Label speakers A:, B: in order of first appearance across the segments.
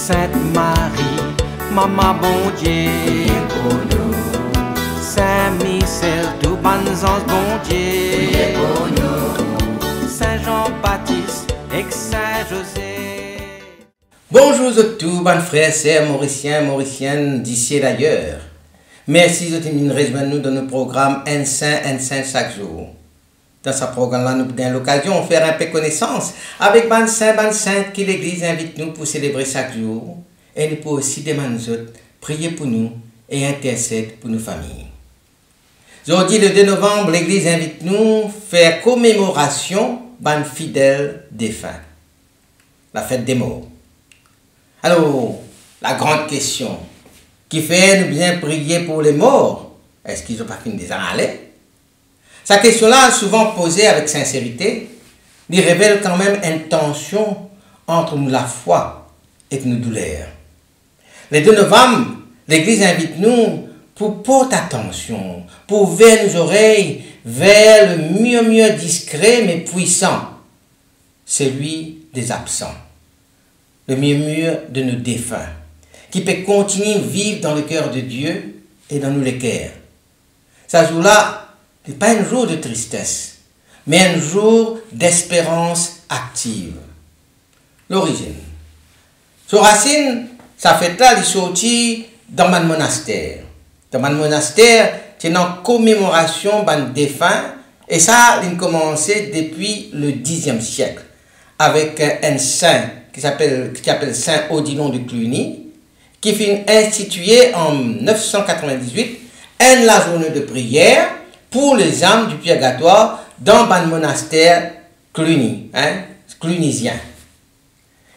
A: Sainte Marie, Maman bon Dieu,
B: pour nous,
A: Saint Michel, tout bon ange bon Dieu,
B: pour nous.
A: Saint Jean-Baptiste et Saint José.
C: Bonjour à tous, bonnes frères, sœurs, mauriciens, mauriciennes d'ici et d'ailleurs. Merci de nous rejoindre dans nos programmes Un Saint chaque jour. Dans ce programme-là, nous avons l'occasion de faire un peu connaissance avec ban saintes que l'Église invite nous pour célébrer chaque jour. Et nous pouvons aussi demander aux autres, prier pour nous et intercéder pour nos familles. Aujourd'hui, le 2 novembre, l'Église invite nous à faire commémoration ban fidèles défunts. La fête des morts. Alors, la grande question, qui fait nous bien prier pour les morts? Est-ce qu'ils n'ont pas fini déjà aller? Cette question-là, souvent posée avec sincérité, lui révèle quand même une tension entre nous, la foi et nos douleurs. Le 2 novembre, l'Église invite nous pour porter attention, pour ouvrir nos oreilles vers le mieux discret mais puissant, celui des absents, le mieux de nos défunts, qui peut continuer à vivre dans le cœur de Dieu et dans nos cœurs. Ce jour-là, ce n'est pas un jour de tristesse, mais un jour d'espérance active. L'origine. Sur racine, ça fait là, il sorti dans mon monastère. Dans mon monastère, c'est une commémoration d'un défunt, et ça, il a commencé depuis le Xe siècle, avec un saint qui s'appelle Saint Odilon de Cluny, qui fut institué en 998, la journée de prière pour les âmes du purgatoire dans le monastère Cluny, clunisien.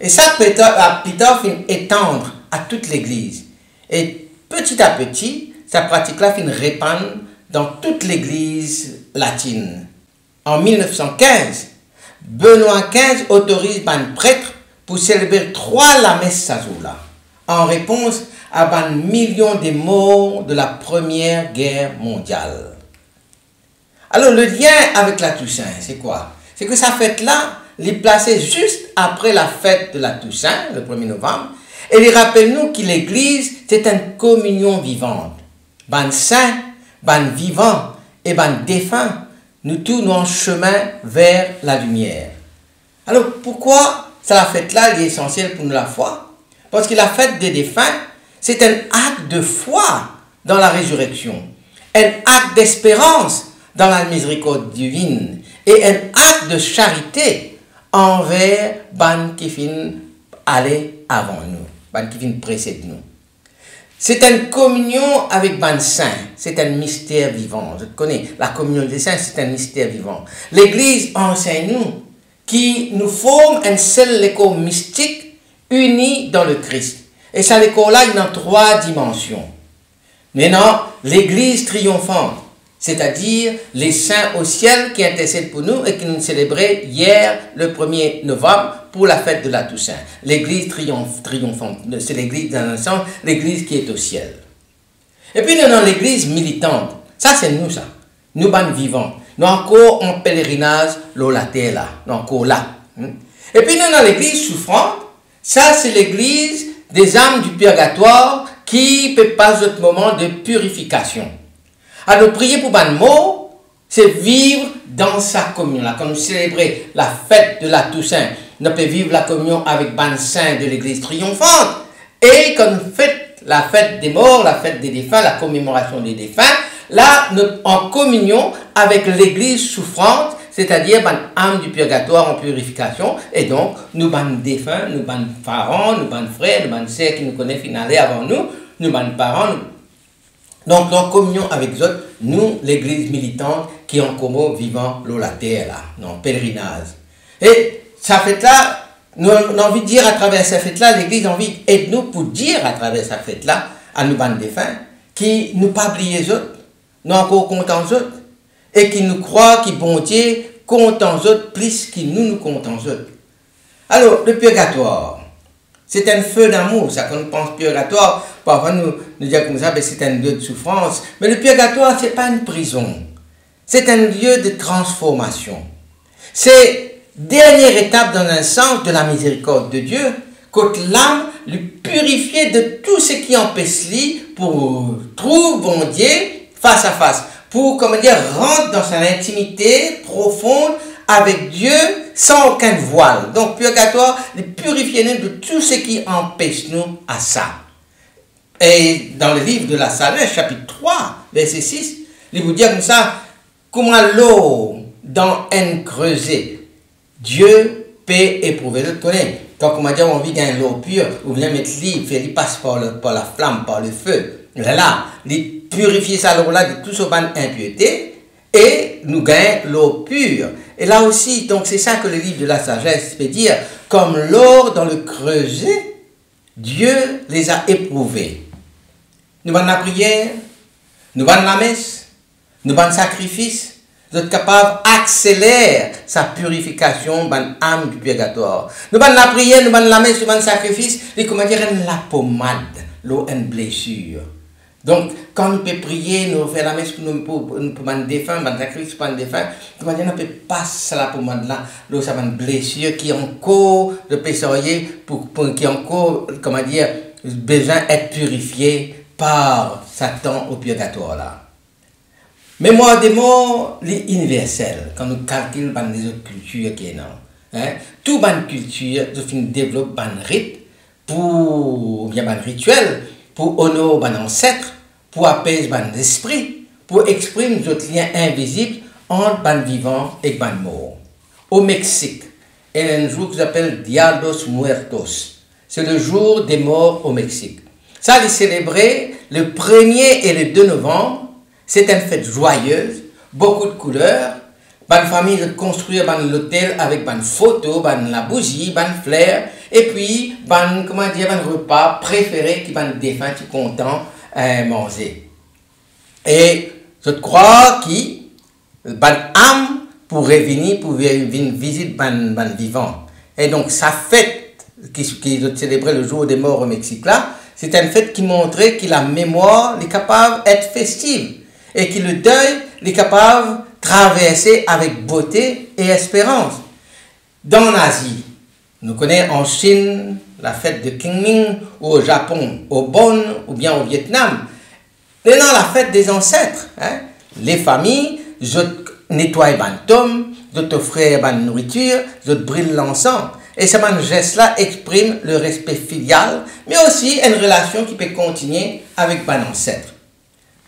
C: Et ça, Peter finit étendre à toute l'Église. Et petit à petit, sa pratique-là finit répandre dans toute l'Église latine. En 1915, Benoît XV autorise un prêtre pour célébrer 3 la messe ce jour-là, en réponse à un million de morts de la Première Guerre mondiale. Alors, le lien avec la Toussaint, c'est quoi? C'est que sa fête-là, il est placée juste après la fête de la Toussaint, le 1er novembre, et il rappelle-nous que l'Église, c'est une communion vivante. Ban saint, ban vivant et ban défunt, nous tous en chemin vers la lumière. Alors, pourquoi la fête-là est essentielle pour nous la foi? Parce que la fête des défunts, c'est un acte de foi dans la résurrection, un acte d'espérance dans la miséricorde divine et un acte de charité envers ban qui fin aller avant nous, ban qui fin précède nous. C'est une communion avec ban saint, c'est un mystère vivant. Je connais, la communion des saints, c'est un mystère vivant. L'Église enseigne nous qui nous forme un seul écho mystique uni dans le Christ. Et ça, l'écho-là, il a 3 dimensions. Maintenant, l'Église triomphante, c'est-à-dire les saints au ciel qui intercèdent pour nous et qui nous célébraient hier, le 1er novembre, pour la fête de la Toussaint. L'Église triomphante, c'est l'Église dans un sens, l'Église qui est au ciel. Et puis nous avons l'Église militante. Ça, c'est nous, ça. Nous, ban vivants. Nous encore en pèlerinage, la terre là. Nous encore là. Et puis nous avons l'Église souffrante. Ça, c'est l'Église des âmes du purgatoire qui peut passer ce moment de purification. Alors, prier pour ban mot, c'est vivre dans sa communion. Là, quand nous célébrons la fête de la Toussaint, nous pouvons vivre la communion avec ban saint de l'Église triomphante. Et quand nous faisons la fête des morts, la fête des défunts, la commémoration des défunts, là, nous sommes en communion avec l'Église souffrante, c'est-à-dire ban âme du purgatoire en purification. Et donc, nous ban défunts, nous ban parents, nous ban frères, nous ban sœurs qui nous connaissent finalement avant nous, nous ban parents. Donc, en communion avec eux autres, nous, l'Église militante, qui est en commun vivant la terre, là, en pèlerinage. Et cette fête-là, nous avons envie de dire à travers cette fête-là, l'Église a envie d'aide-nous pour dire à travers cette fête-là, à nous ban défunts, qui nous pas oublier les autres, nous encore comptons les autres, et qui nous croient, qui bon Dieu, comptons les autres, plus qu'ils nous comptons les autres. Alors, le purgatoire, c'est un feu d'amour, ça, quand on pense purgatoire, parfois nous disons comme ça, ben, c'est un lieu de souffrance. Mais le purgatoire, ce n'est pas une prison. C'est un lieu de transformation. C'est dernière étape dans un sens de la miséricorde de Dieu côté l'âme, lui purifier de tout ce qui empêche lui pour trouver bon Dieu face à face, pour, comment dire, rentrer dans son intimité profonde avec Dieu sans aucun voile. Donc, purgatoire, lui purifier nous de tout ce qui empêche nous à ça. Et dans le livre de la Sagesse, chapitre 3, verset 6, il vous dit comme ça, comment l'eau dans un creuset, Dieu peut éprouver le connaît. Quand on dit on vit dans l'eau pure, ou bien mettre l'eau, faire passe par la flamme, par le feu. Là, il purifie ça l'eau-là de toute son impureté et nous gagnons l'eau pure. Et là aussi, donc c'est ça que le livre de la sagesse peut dire, comme l'or dans le creuset, Dieu les a éprouvés. Nous avons la prière, nous avons la messe, nous avons le sacrifice, nous sommes capables d'accélérer sa purification dans l'âme du purgatoire. Nous avons la prière, nous avons la messe, nous avons le sacrifice, et comment dire, la pommade, l'eau, une blessure. Donc, quand nous pouvons prier, nous faisons la messe, nous pouvons défunt, nous sacrifice pour un défunt, comment dire, nous pouvons passer la pommade là, l'eau, ça va une blessure qui est encore de péssorier, qui est encore, comment dire, besoin d'être purifié par Satan au purgatoire là. Mémoire des morts, les universels, quand nous calculons les autres cultures qui est non. Toute bonne culture, nous développons un rite, ou bien un rituel, pour honorer nos ancêtres, pour apaiser nos esprits, pour exprimer notre lien invisible entre les vivants et les morts. Au Mexique, il y a un jour que s'appelle Dia de los Muertos. C'est le jour des morts au Mexique. Ça, il est célébré le 1er et le 2 novembre. C'est une fête joyeuse, beaucoup de couleurs. Bonne famille de construire l'hôtel avec bonne photo, la bougie, bonne fleurs, et puis comment dire, repas préféré qui va défunt, qui content manger. Et je crois que bonne âme pourrait venir pour visiter bonne vivant. Et donc sa fête qui est célébrée le jour des morts au Mexique là, c'est une fête qui montrait que la mémoire est capable d'être festive. Et que le deuil est capable de traverser avec beauté et espérance. Dans l'Asie, nous connaissons en Chine la fête de Qingming, ou au Japon, au Bon, ou bien au Vietnam. Maintenant, la fête des ancêtres. Les familles, je nettoie les tombes, je t'offre la nourriture, je brûle l'encens. Et ce geste-là exprime le respect filial, mais aussi une relation qui peut continuer avec les ancêtres.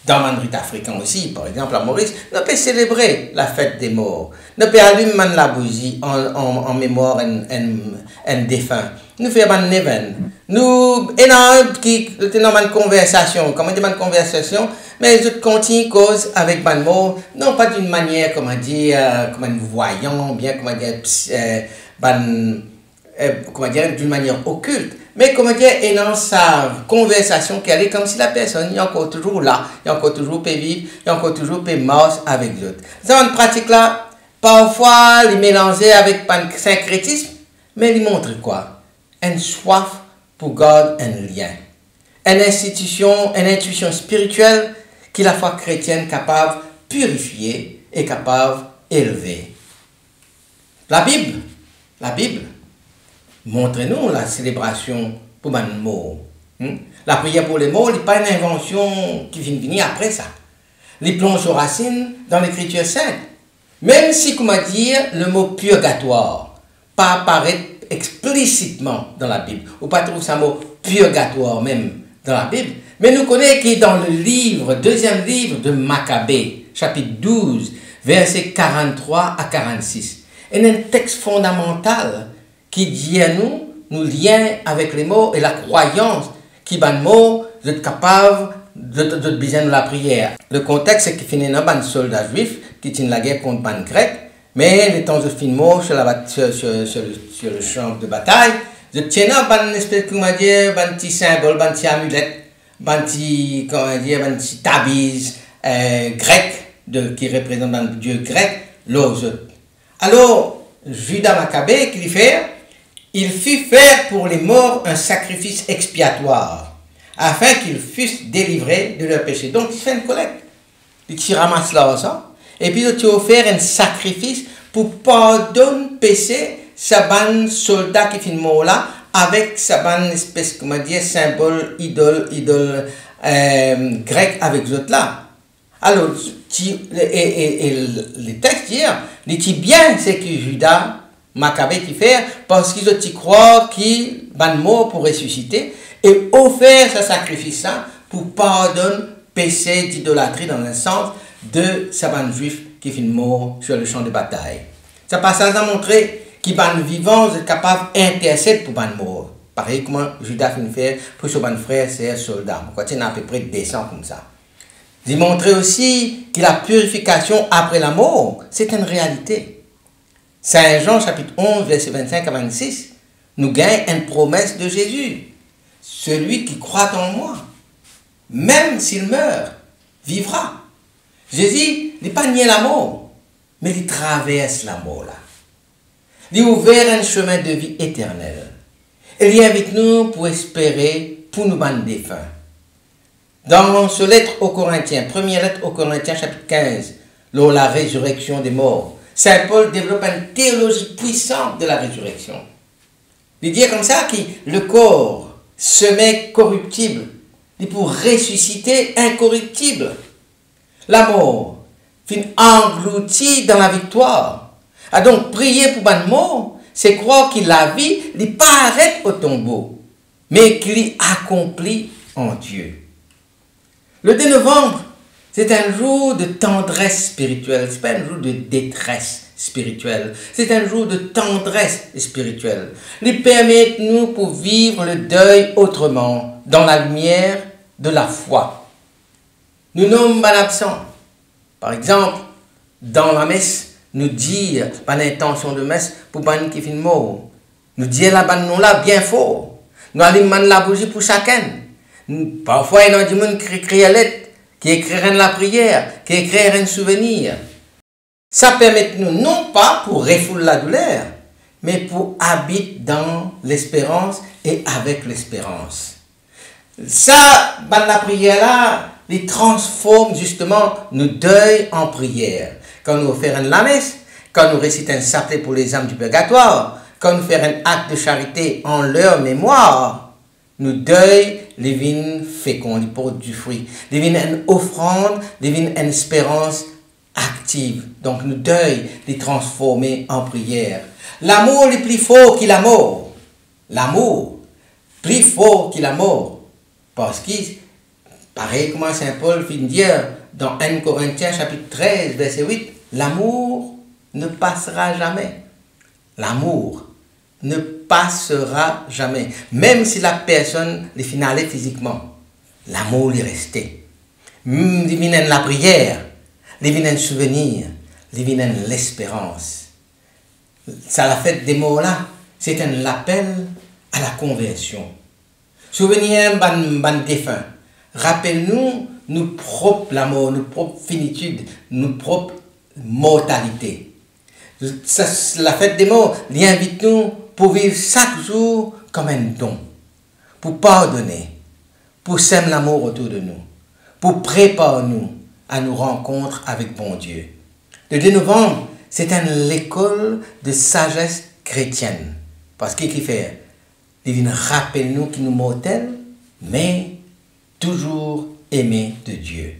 C: Dans le rite africain aussi, par exemple à Maurice, nous pouvons célébrer la fête des morts. Nous pouvons allumer la bougie en mémoire d'un défunt. Nous faisons un événement. Nous avons une conversation. Comment dire une conversation? Mais je continue cause avec un mort, non pas d'une manière, comment dire, comme un voyant, bien, comment dire, d'une manière occulte. Mais comment dire, et dans sa conversation qu'elle est comme si la personne est encore toujours là, il est encore toujours peut vivre, il est encore toujours peut marcher avec les autres. Cette pratique-là, parfois, les mélanger avec un syncrétisme, mais il montre quoi? Une soif pour garder un lien. Une intuition spirituelle qui la foi chrétienne capable de purifier et capable d'élever. La Bible, montrez-nous la célébration pour les morts. La prière pour les morts n'est pas une invention qui vient venir après ça. Les plonge aux racines dans l'écriture sainte. Même si, comment dire, le mot purgatoire pas apparaît explicitement dans la Bible, ou pas trouver ce mot purgatoire même dans la Bible, mais nous connaissons que dans le deuxième livre de Maccabée, chapitre 12, versets 43 à 46, il y a un texte fondamental qui dit à nous liens avec les morts et la croyance qui va mort d'être capable de besoin de la prière. Le contexte c'est qu'il finit un soldat juif qui tient la guerre contre les Grecs, mais les temps de film mort sur le champ de bataille, je tiens une espèce de dire, un petit symbole, un petit amulette, un petit tabiz grec qui représente un dieu grec, l'ose. Alors, Judas Maccabée, qu'il fait, il fit faire pour les morts un sacrifice expiatoire, afin qu'ils fussent délivrés de leurs péchés. Donc, il fait une collecte. Il ramasse l'argent, et puis il offert un sacrifice pour pardonner péché, ce ban soldat qui fait mort là, avec sa bonne espèce, comment dire, symbole, idole grec avec les autres là. Alors, les textes disent, il dit bien c'est que Judas, Maccabée qui fait, parce qu'ils ont croient qu'il va mort pour ressusciter et offert ce sacrifice là pour pardonner péché d'idolâtrie dans le sens de sa bande juif qui finit mort sur le champ de bataille. Ce passage a montré qu'il bande vivant est capable d'intercéder pour bande mort. Pareil comment Judas finit faire pour son bande frère, c'est un soldat. Quand il a à peu près 200 comme ça. Il montrait aussi que la purification après la mort, c'est une réalité. Saint Jean chapitre 11, verset 25 à 26, nous gagne une promesse de Jésus. Celui qui croit en moi, même s'il meurt, vivra. Jésus n'est pas nié la mort, mais il traverse la mort là. Il a ouvert un chemin de vie éternelle. Il est avec nous pour espérer pour nous bande défunts. Dans ce lettre aux Corinthiens, première lettre aux Corinthiens chapitre 15, lors de la résurrection des morts, Saint Paul développe une théologie puissante de la résurrection. Il dit comme ça que le corps semé corruptible, il pour ressusciter incorruptible. La mort finit engloutie dans la victoire. A donc prier pour une mort, c'est croire que la vie n'est pas arrête au tombeau, mais qu'il est accompli en Dieu. Le 2 novembre, c'est un jour de tendresse spirituelle, ce n'est pas un jour de détresse spirituelle, c'est un jour de tendresse spirituelle. Il permet nous pour vivre le deuil autrement, dans la lumière de la foi. Nous nommons pas l'absent. Par exemple, dans la messe, nous dire, pas l'intention de messe, pour pas qui finit mort. Nous dire la bonne là bien fort. Nous allons la bougie pour chacun. Parfois, il y a des gens qui écrivent la lettre, qui écrivent la prière, qui écrivent un souvenir. Ça permet nous, non pas pour refouler la douleur, mais pour habiter dans l'espérance et avec l'espérance. Ça, la prière là, il transforme justement nos deuils en prière. Quand nous faisons la messe, quand nous récitons un chapelet pour les âmes du purgatoire, quand nous faisons un acte de charité en leur mémoire, nous deuil les vignes fécondes, ils portent du fruit. Les vignes une offrande, les vignes une espérance active. Donc nous deuil les transformer en prière. L'amour est plus fort que la mort. L'amour plus fort que la mort. Parce que, pareil comme Saint Paul finit dire dans 1 Corinthiens chapitre 13, verset 8, l'amour ne passera jamais. L'amour ne passera jamais. Même si la personne est finale physiquement, l'amour est resté. Il vient la prière, il vient le souvenir, il vient l'espérance. Ça la fête des mots là, c'est un appel à la conversion. Souvenir ban défunt. Rappelle-nous nos propres la mort, nos propres finitudes, nos propres mortalité. Ça, la fête des morts, il invite nous pour vivre chaque jour comme un don, pour pardonner, pour s'aimer l'amour autour de nous, pour préparer nous à nos rencontres avec bon Dieu. Le 2 novembre, c'est l'école de sagesse chrétienne. Parce qu'il fait, il vient rappeler nous qui nous mortels, mais toujours aimés de Dieu.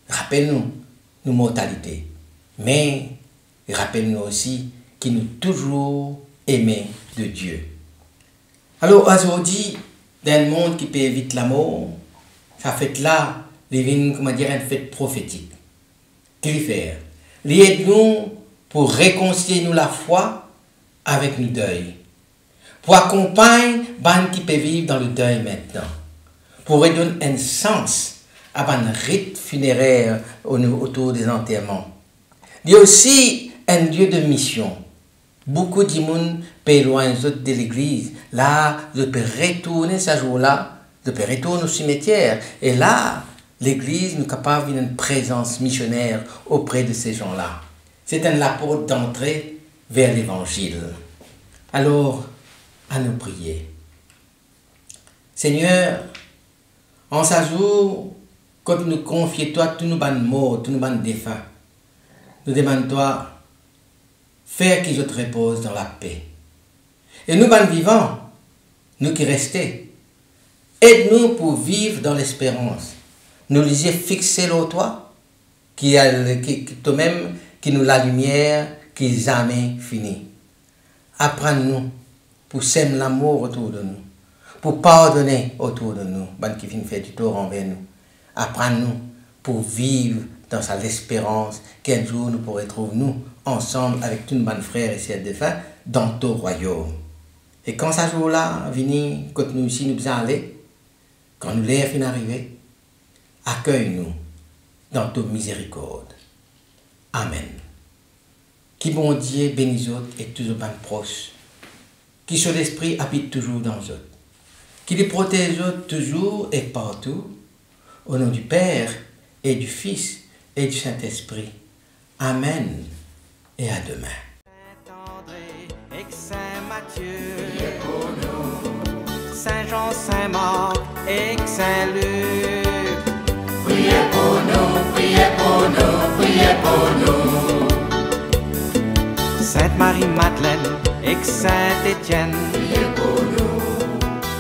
C: Rappelle-nous nos mortalités, mais rappelle-nous aussi qu'il nous toujours aimés de Dieu. Alors aujourd'hui, dans un monde qui peut éviter la mort, ça fait là, il vient, comment dire, une fête prophétique. Qu'il fait, il aide nous pour réconcilier nous la foi avec nos deuils, pour accompagner les qui peuvent vivre dans le deuil maintenant, pour redonner un sens à un rite funéraire autour des enterrements. Il y a aussi un lieu de mission. Beaucoup de monde peuvent éloigner de l'église. Là, je peux retourner ce jour-là, je peux retourner au cimetière. Et là, l'église nous est capable d'une présence missionnaire auprès de ces gens-là. C'est la porte d'entrée vers l'évangile. Alors, à nous prier. Seigneur, en ce jour, quand nous confions toi tous nos bonnes morts, tous nos bonnes défunts, nous demandons toi, faire qu'ils te reposent dans la paix. Et nous, bonnes vivants, nous qui restons. Aide-nous pour vivre dans l'espérance. Nous les yeux fixés sur toi, toi-même, qui nous la lumière, qui jamais finit. Apprends-nous pour s'aimer l'amour autour de nous, pour pardonner autour de nous, qui viennent faire du tort envers nous. Apprends-nous pour vivre dans l'espérance qu'un jour nous pourrons trouver nous ensemble avec tous nos bonnes frères et sœurs de fin dans ton royaume. Et quand ce jour-là vient, quand nous ici nous allons aller, quand nous l'air fin arriver, accueille-nous dans ton miséricorde. Amen. Qui bon Dieu bénisse autres et toujours bien proches. Qui sur l'esprit habite toujours dans eux. Qui les protège toujours et partout. Au nom du Père et du Fils et du Saint-Esprit. Amen et à demain.
A: Saint-André et Saint-Matthieu, priez pour nous. Saint-Jean, Saint-Marc et Saint-Luc,
B: Priez pour nous, priez pour nous, priez pour nous.
A: Sainte-Marie-Madeleine et Saint-Étienne,
B: Priez pour nous,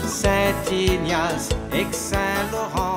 A: Saint-Ignace et Saint-Laurent,